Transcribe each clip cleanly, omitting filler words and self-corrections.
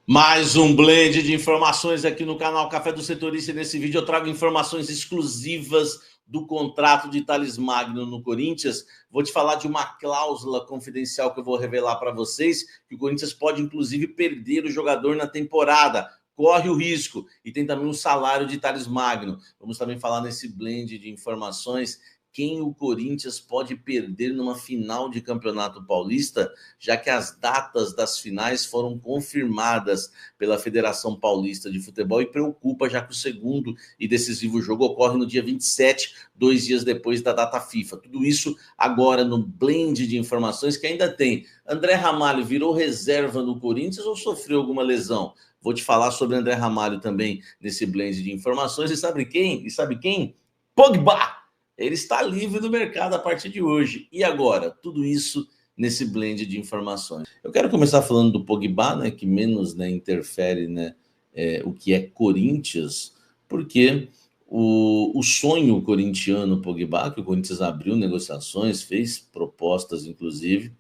Mais um blend de informações aqui no canal Café do Setorista. E nesse vídeo eu trago informações exclusivas do contrato de Thales Magno no Corinthians. Vou te falar de uma cláusula confidencial que eu vou revelar para vocês, que o Corinthians pode, inclusive, perder o jogador na temporada. Corre o risco. E tem também o salário de Thales Magno. Vamos também falar nesse blend de informações quem o Corinthians pode perder numa final de Campeonato Paulista, já que as datas das finais foram confirmadas pela Federação Paulista de Futebol e preocupa, já que o segundo e decisivo jogo ocorre no dia 27, 2 dias depois da data FIFA. Tudo isso agora no blend de informações que ainda tem. André Ramalho virou reserva no Corinthians ou sofreu alguma lesão? Vou te falar sobre André Ramalho também nesse blend de informações. E sabe quem? Pogba! Ele está livre do mercado a partir de hoje. E agora? Tudo isso nesse blend de informações. Eu quero começar falando do Pogba, né, que menos, né, interfere, né, o que é Corinthians, porque o sonho corintiano Pogba, que o Corinthians abriu negociações, fez propostas, inclusive,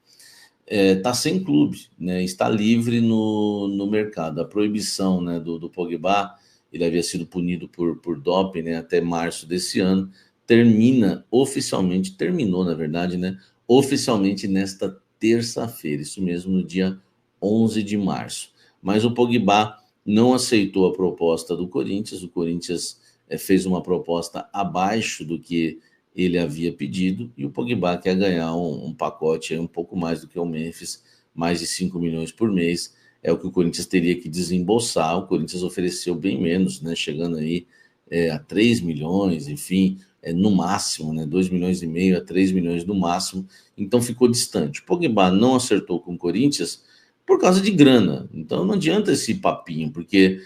está sem clube, né, está livre no mercado. A proibição, né, do Pogba, ele havia sido punido por doping, né, até março desse ano, terminou, na verdade, né, oficialmente nesta terça-feira, isso mesmo, no dia 11 de março. Mas o Pogba não aceitou a proposta do Corinthians, o Corinthians fez uma proposta abaixo do que ele havia pedido, e o Pogba quer ganhar um pacote aí um pouco mais do que o Memphis, mais de 5 milhões por mês, é o que o Corinthians teria que desembolsar. O Corinthians ofereceu bem menos, né, chegando aí a 3 milhões, enfim, no máximo, né, 2 milhões e meio a 3 milhões no máximo, então ficou distante. O Pogba não acertou com o Corinthians por causa de grana, então não adianta esse papinho, porque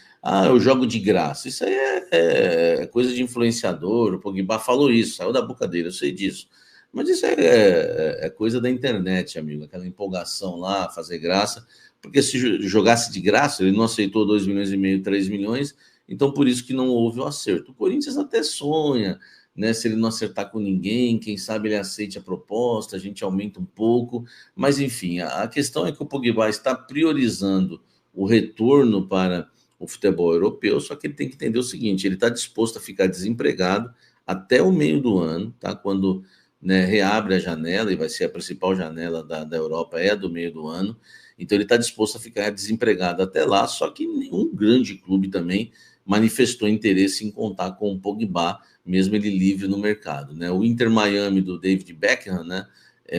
eu jogo de graça, isso aí é coisa de influenciador, o Pogba falou isso, saiu da boca dele, eu sei disso, mas isso é coisa da internet, amigo, aquela empolgação lá, fazer graça, porque se jogasse de graça, ele não aceitou 2 milhões e meio, 3 milhões, então por isso que não houve o acerto. O Corinthians até sonha, né, se ele não acertar com ninguém, quem sabe ele aceite a proposta, a gente aumenta um pouco, mas enfim, a questão é que o Pogba está priorizando o retorno para o futebol europeu, só que ele tem que entender o seguinte, ele está disposto a ficar desempregado até o meio do ano, tá? Quando, né, reabre a janela, e vai ser a principal janela da Europa, é a do meio do ano, então ele está disposto a ficar desempregado até lá, só que nenhum grande clube também manifestou interesse em contar com o Pogba, mesmo ele livre no mercado, né? O Inter Miami do David Beckham, né,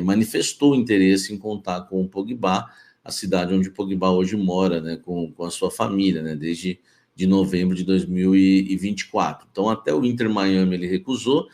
manifestou interesse em contar com o Pogba, a cidade onde o Pogba hoje mora, né, com a sua família, né, desde de novembro de 2024. Então, até o Inter Miami ele recusou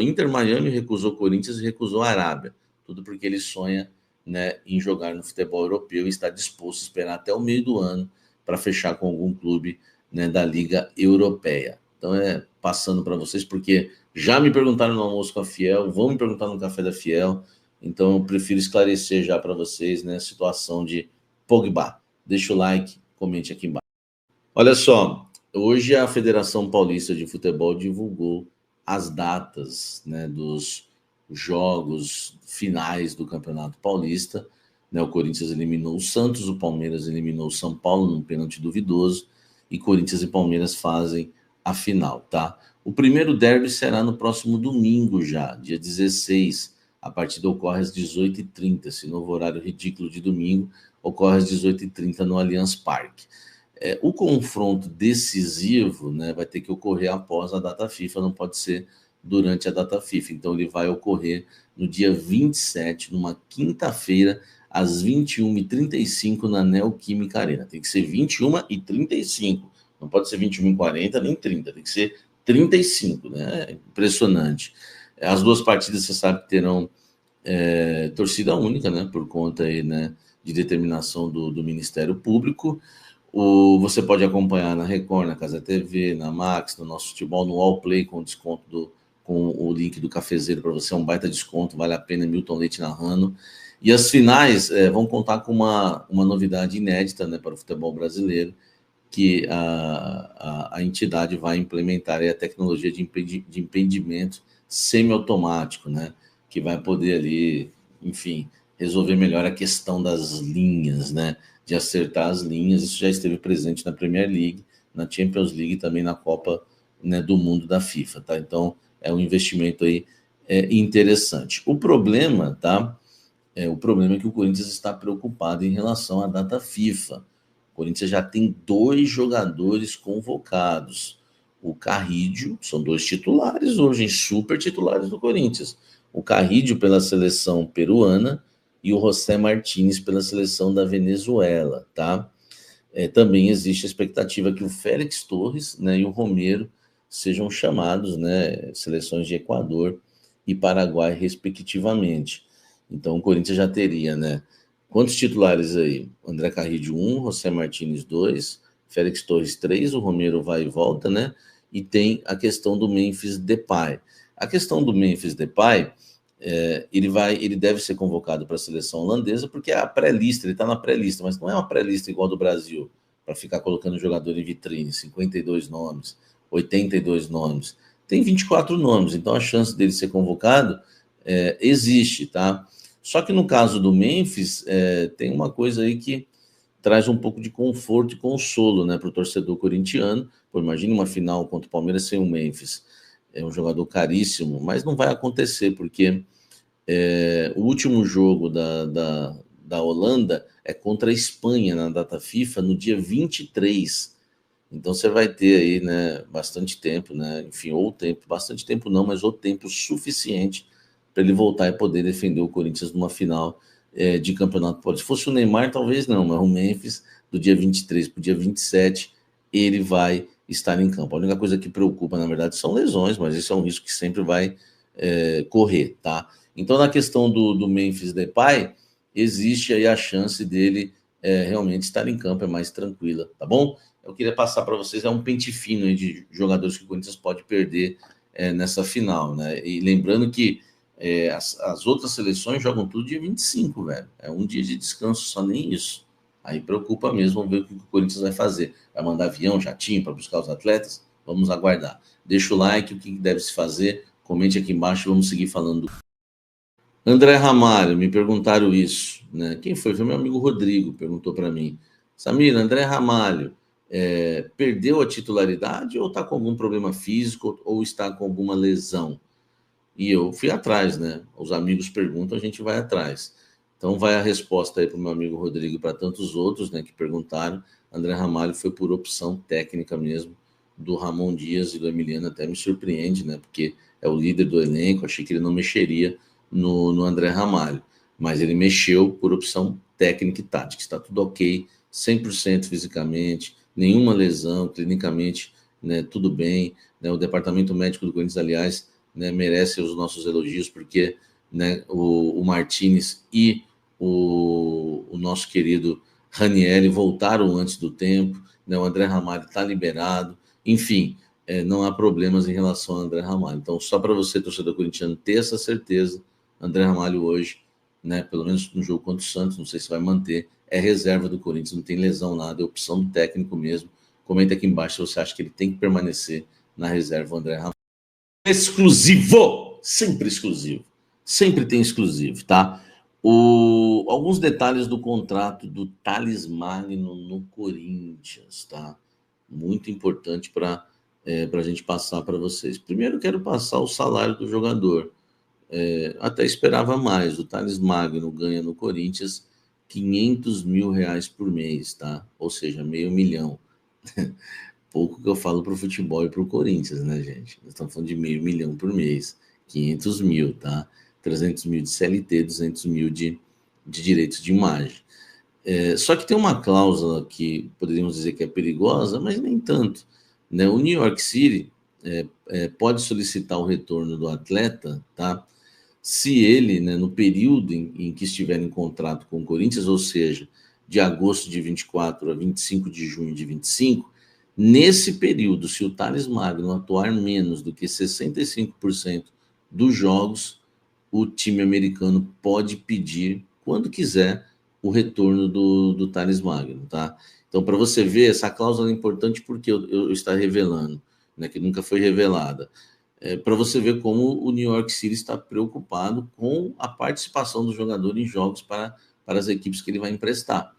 Inter Miami, recusou Corinthians e recusou a Arábia. Tudo porque ele sonha, né, em jogar no futebol europeu e está disposto a esperar até o meio do ano para fechar com algum clube, né, da Liga Europeia. Então, passando para vocês, porque já me perguntaram no almoço com a Fiel, vão me perguntar no café da Fiel, então eu prefiro esclarecer já para vocês, né, a situação de Pogba. Deixa o like, comente aqui embaixo. Olha só, hoje a Federação Paulista de Futebol divulgou as datas, né, dos jogos finais do Campeonato Paulista, né? O Corinthians eliminou o Santos, o Palmeiras eliminou o São Paulo num pênalti duvidoso, e Corinthians e Palmeiras fazem a final, tá? O primeiro derby será no próximo domingo já, dia 16. A partida ocorre às 18h30. Esse novo horário ridículo de domingo ocorre às 18h30 no Allianz Parque. O confronto decisivo, né, vai ter que ocorrer após a data FIFA, não pode ser durante a data FIFA. Então ele vai ocorrer no dia 27, numa quinta-feira, às 21h35 na Neoquímica Arena. Tem que ser 21h35, não pode ser 21h40 nem 30, tem que ser 35, né? Impressionante. As duas partidas, você sabe que terão torcida única, né? Por conta aí, né, de determinação do Ministério Público. Você pode acompanhar na Record, na Casa TV, na Max, no Nosso Futebol, no Allplay, com desconto com o link do cafezeiro para você, é um baita desconto, vale a pena, Milton Leite narrando. E as finais vão contar com uma novidade inédita, né, para o futebol brasileiro, que a entidade vai implementar a tecnologia de impedimento semiautomático, né, que vai poder ali, enfim, resolver melhor a questão das linhas, né, de acertar as linhas. Isso já esteve presente na Premier League, na Champions League e também na Copa, né, do Mundo da FIFA, tá? Então, é um investimento aí interessante. O problema, tá? O problema é que o Corinthians está preocupado em relação à data FIFA. O Corinthians já tem 2 jogadores convocados. O Carrídio, são 2 titulares hoje, super titulares do Corinthians. O Carrídio pela seleção peruana e o José Martínez pela seleção da Venezuela, tá? Também existe a expectativa que o Félix Torres, né, e o Romero sejam chamados, né, seleções de Equador e Paraguai, respectivamente. Então, o Corinthians já teria, né, quantos titulares aí? André Carrillo 1, José Martínez 2, Félix Torres 3, o Romero vai e volta, né? E tem a questão do Memphis Depay. A questão do Memphis Depay, ele deve ser convocado para a seleção holandesa, porque é a pré-lista, ele está na pré-lista, mas não é uma pré-lista igual do Brasil, para ficar colocando jogador em vitrine, 52 nomes, 82 nomes. Tem 24 nomes, então a chance dele ser convocado existe, tá? Só que no caso do Memphis, tem uma coisa aí que traz um pouco de conforto e consolo, né, para o torcedor corintiano. Pô, imagine uma final contra o Palmeiras sem o Memphis. É um jogador caríssimo, mas não vai acontecer, porque o último jogo da Holanda é contra a Espanha na data FIFA no dia 23. Então você vai ter aí, né, bastante tempo, né? Enfim, ou tempo, bastante tempo não, mas ou tempo suficiente para ele voltar e poder defender o Corinthians numa final de campeonato. Se fosse o Neymar, talvez não, mas o Memphis, do dia 23 para o dia 27, ele vai estar em campo. A única coisa que preocupa, na verdade, são lesões, mas isso é um risco que sempre vai correr, tá? Então, na questão do Memphis Depay, existe aí a chance dele realmente estar em campo, é mais tranquila, tá bom? Eu queria passar para vocês, é um pente fino aí de jogadores que o Corinthians pode perder nessa final, né? E lembrando que as outras seleções jogam tudo dia 25, velho. É um dia de descanso, só nem isso. Aí preocupa mesmo, vamos ver o que o Corinthians vai fazer. Vai mandar avião, jatinho para buscar os atletas? Vamos aguardar. Deixa o like, o que deve se fazer, comente aqui embaixo e vamos seguir falando. André Ramalho, me perguntaram isso, né? Quem foi? Foi meu amigo Rodrigo, perguntou para mim. Samir, André Ramalho, perdeu a titularidade ou está com algum problema físico ou está com alguma lesão? E eu fui atrás, né? Os amigos perguntam, a gente vai atrás. Então vai a resposta aí para o meu amigo Rodrigo e para tantos outros, né, que perguntaram. André Ramalho foi por opção técnica mesmo do Ramon Dias e do Emiliano, até me surpreende, né? Porque é o líder do elenco, achei que ele não mexeria no André Ramalho, mas ele mexeu por opção técnica e tática. Está tudo ok, 100% fisicamente, nenhuma lesão, clinicamente, né, tudo bem. Né, o departamento médico do Corinthians, aliás, né, merece os nossos elogios, porque, né, o Martínez e o nosso querido Ranieri voltaram antes do tempo, né, o André Ramalho está liberado, enfim, não há problemas em relação ao André Ramalho. Então, só para você, torcedor corintiano, ter essa certeza, André Ramalho hoje, né, pelo menos no jogo contra o Santos, não sei se vai manter, é reserva do Corinthians, não tem lesão nada, é opção do técnico mesmo. Comenta aqui embaixo se você acha que ele tem que permanecer na reserva, o André Ramalho. Exclusivo, sempre exclusivo, sempre tem exclusivo, tá? Alguns detalhes do contrato do Thales Magno no Corinthians, tá? Muito importante para a gente passar para vocês. Primeiro, quero passar o salário do jogador. Até esperava mais. O Thales Magno ganha no Corinthians R$ 500 mil por mês, tá? Ou seja, meio milhão. Pouco que eu falo para o futebol e para o Corinthians, né, gente? Nós estamos falando de R$ 500 mil por mês, 500 mil, tá? 300 mil de CLT, 200 mil de direitos de imagem. Só que tem uma cláusula que poderíamos dizer que é perigosa, mas nem tanto. Né? O New York City pode solicitar o retorno do atleta, tá? Se ele, né, no período em que estiver em contrato com o Corinthians, ou seja, de agosto de 24 a 25 de junho de 25, nesse período, se o Thales Magno atuar menos do que 65% dos jogos, o time americano pode pedir, quando quiser, o retorno do Thales Magno, tá? Então, para você ver, essa cláusula é importante porque eu estou revelando, né, que nunca foi revelada. Para você ver como o New York City está preocupado com a participação do jogador em jogos para as equipes que ele vai emprestar.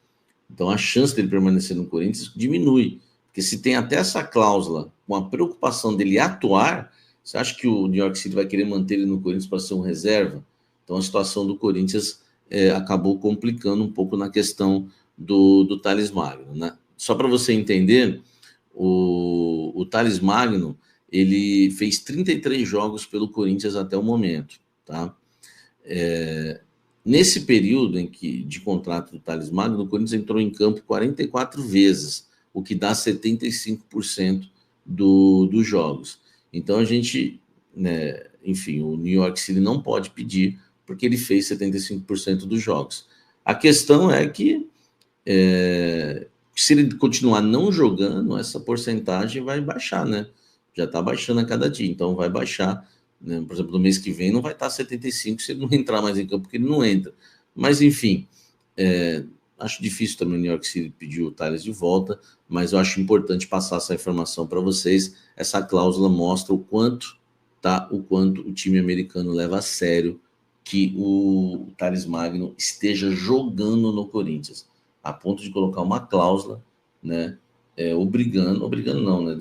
Então a chance dele permanecer no Corinthians diminui. Porque se tem até essa cláusula com a preocupação dele atuar, você acha que o New York City vai querer manter ele no Corinthians para ser um reserva? Então a situação do Corinthians acabou complicando um pouco na questão do Thales Magno, né? Só para você entender, o Thales Magno, ele fez 33 jogos pelo Corinthians até o momento, tá? Nesse período de contrato do Thales Magno, o Corinthians entrou em campo 44 vezes, o que dá 75% dos jogos. Então a gente, né, enfim, o New York City não pode pedir, porque ele fez 75% dos jogos. A questão é que se ele continuar não jogando, essa porcentagem vai baixar, né? Já está baixando a cada dia, então vai baixar, né? Por exemplo, no mês que vem não vai estar 75 se ele não entrar mais em campo, porque ele não entra. Mas, enfim, acho difícil também o New York City pedir o Thales de volta, mas eu acho importante passar essa informação para vocês. Essa cláusula mostra o quanto o time americano leva a sério que o Thales Magno esteja jogando no Corinthians, a ponto de colocar uma cláusula, né, obrigando não, né,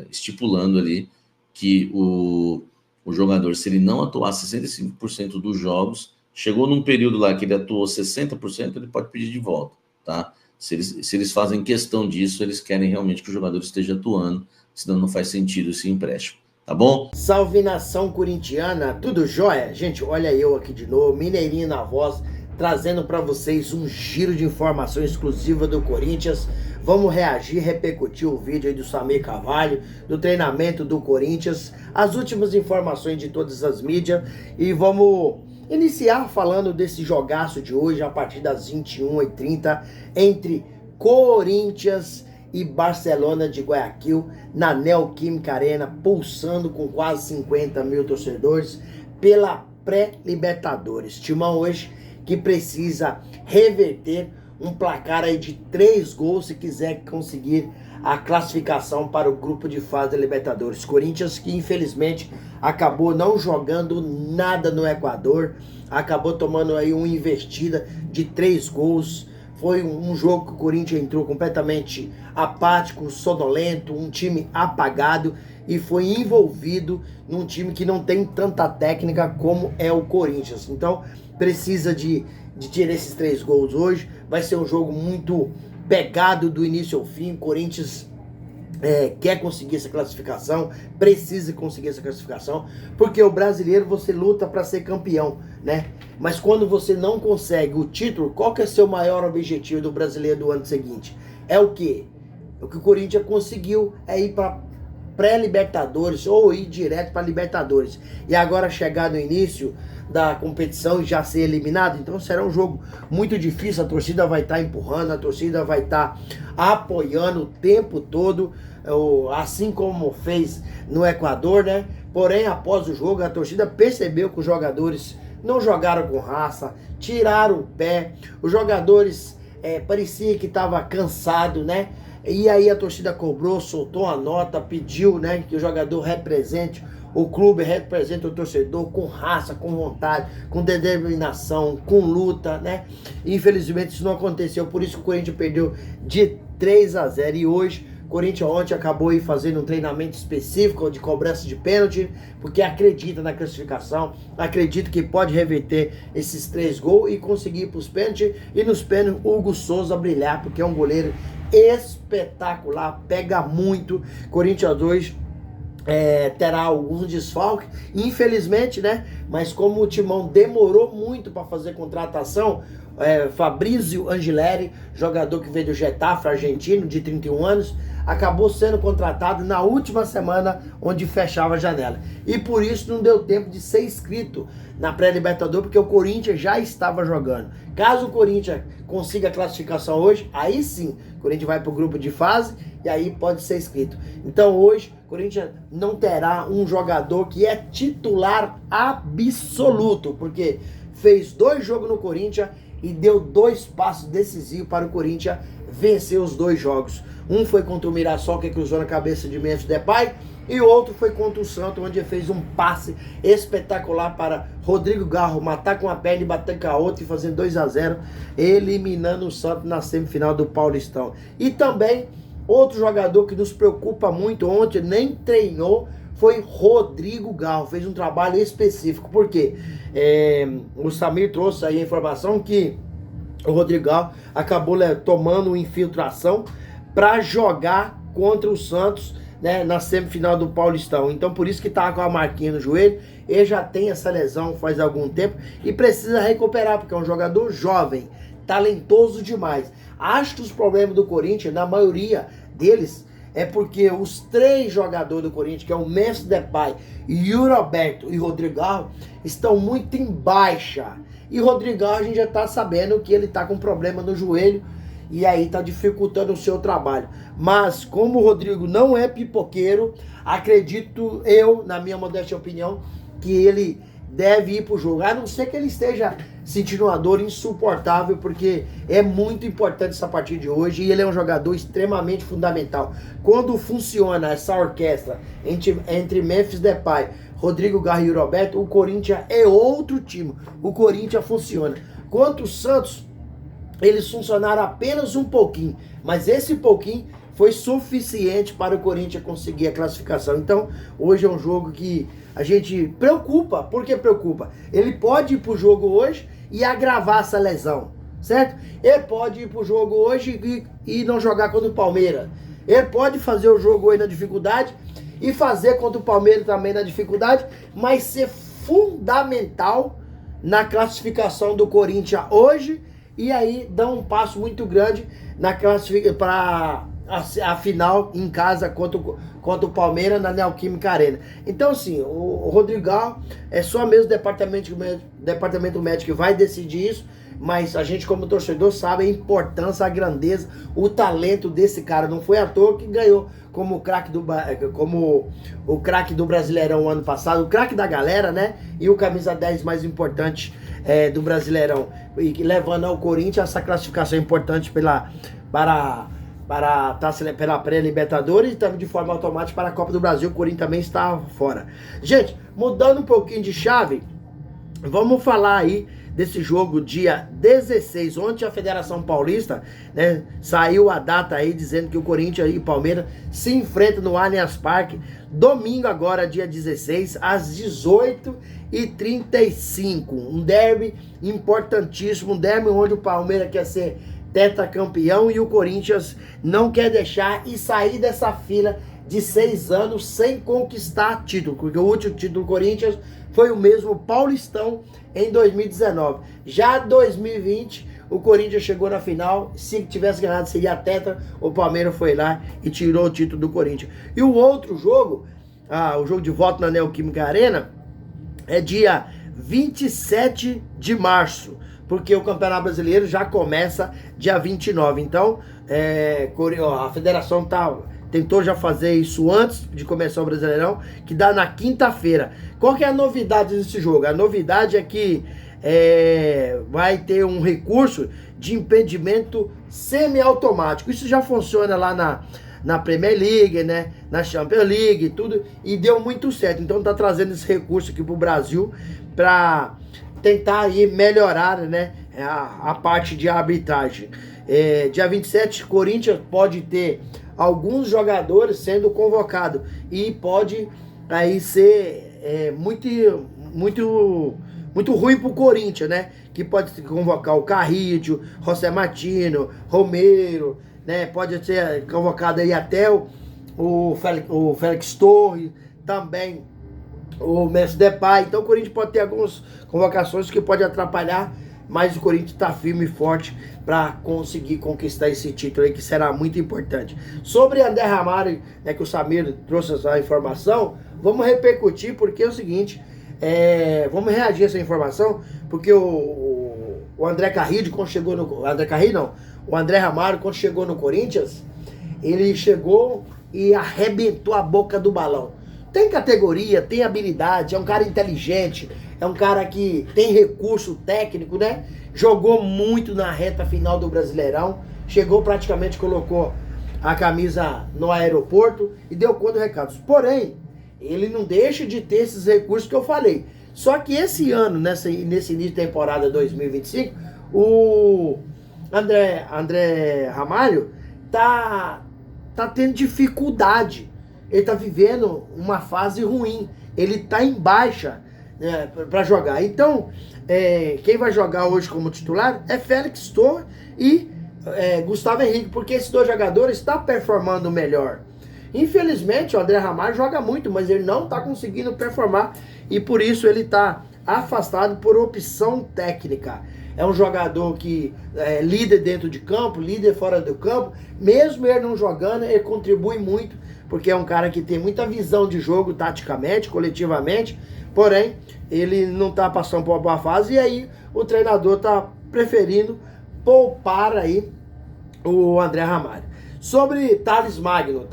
estipulando ali que o jogador, se ele não atuar 65% dos jogos, chegou num período lá que ele atuou 60%, ele pode pedir de volta, tá? Se eles fazem questão disso, eles querem realmente que o jogador esteja atuando, senão não faz sentido esse empréstimo, tá bom? Salve nação corintiana, tudo jóia? Gente, olha eu aqui de novo, Mineirinho na voz, trazendo para vocês um giro de informação exclusiva do Corinthians. Vamos reagir, repercutir o vídeo aí do Samir Carvalho, do treinamento do Corinthians, as últimas informações de todas as mídias, e vamos iniciar falando desse jogaço de hoje, a partir das 21h30, entre Corinthians e Barcelona de Guayaquil, na Neoquímica Arena, pulsando com quase 50 mil torcedores, pela pré-Libertadores. Timão hoje que precisa reverter um placar aí de 3 gols se quiser conseguir a classificação para o grupo de fase da Libertadores. Corinthians que infelizmente acabou não jogando nada no Equador, acabou tomando aí uma investida de 3 gols. Foi um jogo que o Corinthians entrou completamente apático, sonolento, um time apagado e foi envolvido num time que não tem tanta técnica como é o Corinthians. Então precisa de tirar esses 3 gols hoje. Vai ser um jogo muito pegado do início ao fim. O Corinthians quer conseguir essa classificação, precisa conseguir essa classificação, porque o brasileiro você luta para ser campeão, né? Mas quando você não consegue o título, qual que é o seu maior objetivo do brasileiro do ano seguinte? É o quê? O que o Corinthians conseguiu é ir para pré-Libertadores ou ir direto para Libertadores. E agora chegar no início da competição e já ser eliminado, então será um jogo muito difícil. A torcida vai estar empurrando, a torcida vai estar apoiando o tempo todo, assim como fez no Equador, né? Porém, após o jogo, a torcida percebeu que os jogadores não jogaram com raça, tiraram o pé, os jogadores parecia que estava cansado, né? E aí a torcida cobrou, soltou a nota, pediu, né, que o jogador represente o clube, represente o torcedor com raça, com vontade, com determinação, com luta, né? Infelizmente isso não aconteceu, por isso que o Corinthians perdeu de 3-0. E hoje, o Corinthians ontem acabou aí fazendo um treinamento específico de cobrança de pênalti, porque acredita na classificação, acredita que pode reverter esses 3 gols e conseguir ir para os pênaltis. E nos pênaltis, Hugo Souza brilhar, porque é um goleiro espetacular, pega muito. Corinthians 2 terá alguns desfalques, infelizmente, né? Mas como o Timão demorou muito para fazer contratação, Fabrício Angileri, jogador que veio do Getafe, argentino, de 31 anos, acabou sendo contratado na última semana onde fechava a janela. E por isso não deu tempo de ser inscrito na pré-Libertadores, porque o Corinthians já estava jogando. Caso o Corinthians consiga a classificação hoje, aí sim, o Corinthians vai para o grupo de fase e aí pode ser inscrito. Então hoje, o Corinthians não terá um jogador que é titular absoluto, porque fez 2 jogos no Corinthians e deu 2 passos decisivos para o Corinthians vencer os 2 jogos. Um foi contra o Mirassol, que cruzou na cabeça de Memphis Depay, E outro foi contra o Santos, onde ele fez um passe espetacular para Rodrigo Garro matar com a perna e bater com a outra e fazer 2-0, eliminando o Santos na semifinal do Paulistão. E também, outro jogador que nos preocupa muito, ontem nem treinou, foi Rodrigo Garro, fez um trabalho específico, porque o Samir trouxe aí a informação que o Rodrigo Garro acabou tomando infiltração para jogar contra o Santos, né, na semifinal do Paulistão. Então por isso que tá com a marquinha no joelho. Ele já tem essa lesão faz algum tempo e precisa recuperar, porque é um jogador jovem, talentoso demais. Acho que os problemas do Corinthians, na maioria deles, é porque os 3 jogadores do Corinthians, que é o Memphis Depay, Yuri Alberto e Rodrigo Garro, estão muito em baixa. E Rodrigo Garro a gente já tá sabendo que ele tá com problema no joelho, e aí tá dificultando o seu trabalho. Mas como o Rodrigo não é pipoqueiro, acredito eu, na minha modesta opinião, que ele deve ir pro jogo. A não ser que ele esteja sentindo uma dor insuportável, porque é muito importante essa partida de hoje, e ele é um jogador extremamente fundamental. Quando funciona essa orquestra entre Memphis Depay, Rodrigo Garro e Roberto, o Corinthians é outro time. O Corinthians funciona. Quanto o Santos, eles funcionaram apenas um pouquinho, mas esse pouquinho foi suficiente para o Corinthians conseguir a classificação. Então, hoje é um jogo que a gente preocupa. Por que preocupa? Ele pode ir para o jogo hoje e agravar essa lesão, certo? Ele pode ir para o jogo hoje e não jogar contra o Palmeiras. Ele pode fazer o jogo hoje na dificuldade e fazer contra o Palmeiras também na dificuldade, mas ser fundamental na classificação do Corinthians hoje. E aí dá um passo muito grande na classificação para a final em casa contra o Palmeiras na Neoquímica Arena. Então assim, o Rodrigo Garro é só mesmo o departamento médico que vai decidir isso, mas a gente como torcedor sabe a importância, a grandeza, o talento desse cara. Não foi à toa que ganhou como o craque do Brasileirão ano passado, o craque da galera, né? E o camisa 10 mais importante do Brasileirão, e levando ao Corinthians essa classificação importante pela pré-Libertadores e também de forma automática para a Copa do Brasil. O Corinthians também está fora. Gente, mudando um pouquinho de chave, vamos falar aí desse jogo dia 16. Ontem a Federação Paulista, né, saiu a data aí dizendo que o Corinthians e o Palmeiras se enfrentam no Allianz Parque domingo agora, dia 16, às 18h35. Um derby importantíssimo, um derby onde o Palmeiras quer ser tetracampeão e o Corinthians não quer deixar e sair dessa fila de 6 anos sem conquistar título, porque o último título do Corinthians foi o mesmo Paulistão em 2019. Já 2020, o Corinthians chegou na final. Se tivesse ganhado, seria a tetra. O Palmeiras foi lá e tirou o título do Corinthians. E o outro jogo, o jogo de volta na Neoquímica Arena, é dia 27 de março, porque o Campeonato Brasileiro já começa dia 29. Então, a federação tentou já fazer isso antes de começar o Brasileirão, que dá na quinta-feira. Qual que é a novidade desse jogo? A novidade é que vai ter um recurso de impedimento semiautomático. Isso já funciona lá na Premier League, né? Na Champions League, tudo, e deu muito certo. Então tá trazendo esse recurso aqui pro Brasil para tentar aí melhorar, né, a parte de arbitragem. Dia 27, Corinthians pode ter alguns jogadores sendo convocados e pode aí ser muito ruim pro Corinthians, né? Que pode convocar o Carrillo, José Martino, Romero, né? Pode ser convocado aí até o Félix Torres, também o Memphis Depay. Então o Corinthians pode ter algumas convocações que pode atrapalhar, mas o Corinthians está firme e forte para conseguir conquistar esse título aí, que será muito importante. Sobre André Ramalho, né, que o Samir trouxe essa informação, vamos repercutir, porque é o seguinte, vamos reagir a essa informação, porque o André Carrillo, quando chegou no... O André Ramalho, quando chegou no Corinthians, ele chegou e arrebentou a boca do balão. Tem categoria, tem habilidade, é um cara inteligente, é um cara que tem recurso técnico, né? Jogou muito na reta final do Brasileirão, chegou praticamente, colocou a camisa no aeroporto e deu conta dos recados. Porém, ele não deixa de ter esses recursos que eu falei. Só que esse ano, nesse início de temporada 2025, o André Ramalho tá tendo dificuldade. Ele tá vivendo uma fase ruim. Ele tá em baixa, né, para jogar. Então, quem vai jogar hoje como titular é Félix Torres e Gustavo Henrique, porque esses dois jogadores estão performando melhor. Infelizmente, o André Ramalho joga muito, mas ele não está conseguindo performar e por isso ele está afastado por opção técnica. É um jogador que é líder dentro de campo, líder fora do campo. Mesmo ele não jogando, ele contribui muito, porque é um cara que tem muita visão de jogo taticamente, coletivamente. Porém, ele não está passando por uma boa fase e aí o treinador está preferindo poupar aí o André Ramalho. Sobre Thales Magno,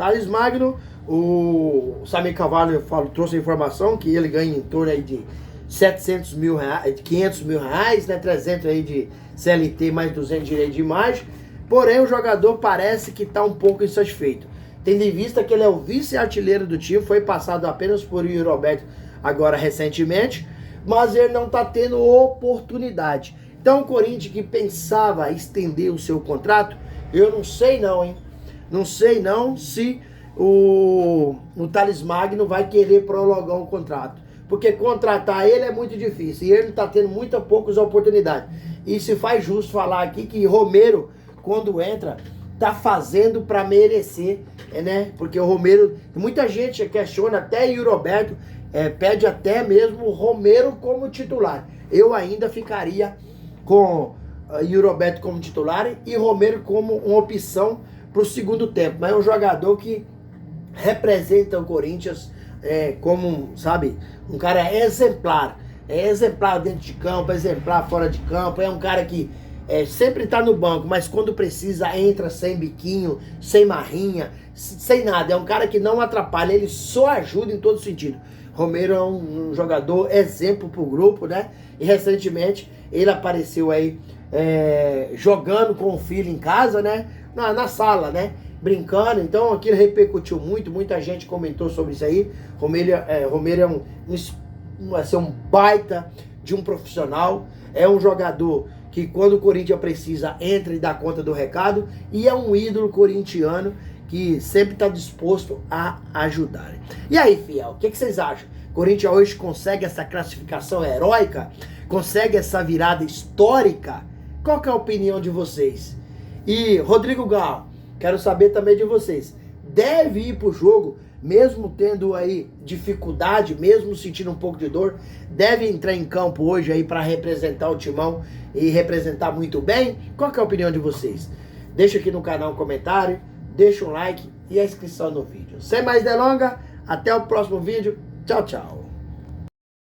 o Samir Carvalho trouxe a informação que ele ganha em torno aí de 700 mil reais, 500 mil reais, né, 300 aí de CLT, mais 200 de direito de imagem. Porém, o jogador parece que está um pouco insatisfeito. Tendo em vista que ele é o vice-artilheiro do time, foi passado apenas por Yuri Roberto agora recentemente, mas ele não está tendo oportunidade. Então o Corinthians, que pensava estender o seu contrato, eu não sei não, hein? Não sei não se o Thales Magno vai querer prolongar o contrato. Porque contratar ele é muito difícil. E ele está tendo poucas oportunidades. E se faz justo falar aqui que Romero, quando entra, tá fazendo para merecer, né? Porque o Romero, muita gente questiona, até o Roberto pede até mesmo o Romero como titular. Eu ainda ficaria com o Roberto como titular e Romero como uma opção para o segundo tempo. Mas é um jogador que representa o Corinthians como, sabe, um cara exemplar. É exemplar dentro de campo, exemplar fora de campo. É um cara que sempre está no banco, mas quando precisa entra sem biquinho, sem marrinha, sem nada. É um cara que não atrapalha, ele só ajuda em todo sentido. Romero é um jogador exemplo para o grupo, né? E recentemente ele apareceu aí jogando com o filho em casa, né? Na sala, né? Brincando. Então aquilo repercutiu muito, muita gente comentou sobre isso aí. Romero vai ser um baita de um profissional. É um jogador que quando o Corinthians precisa entra e dá conta do recado. E é um ídolo corintiano que sempre está disposto a ajudar. E aí, fiel, o que vocês acham? Corinthians hoje consegue essa classificação heróica? Consegue essa virada histórica? Qual que é a opinião de vocês? E Rodrigo Gal, quero saber também de vocês. Deve ir pro jogo, mesmo tendo aí dificuldade, mesmo sentindo um pouco de dor, deve entrar em campo hoje aí para representar o Timão e representar muito bem? Qual que é a opinião de vocês? Deixa aqui no canal um comentário, deixa um like e a inscrição no vídeo. Sem mais delongas, até o próximo vídeo. Tchau, tchau.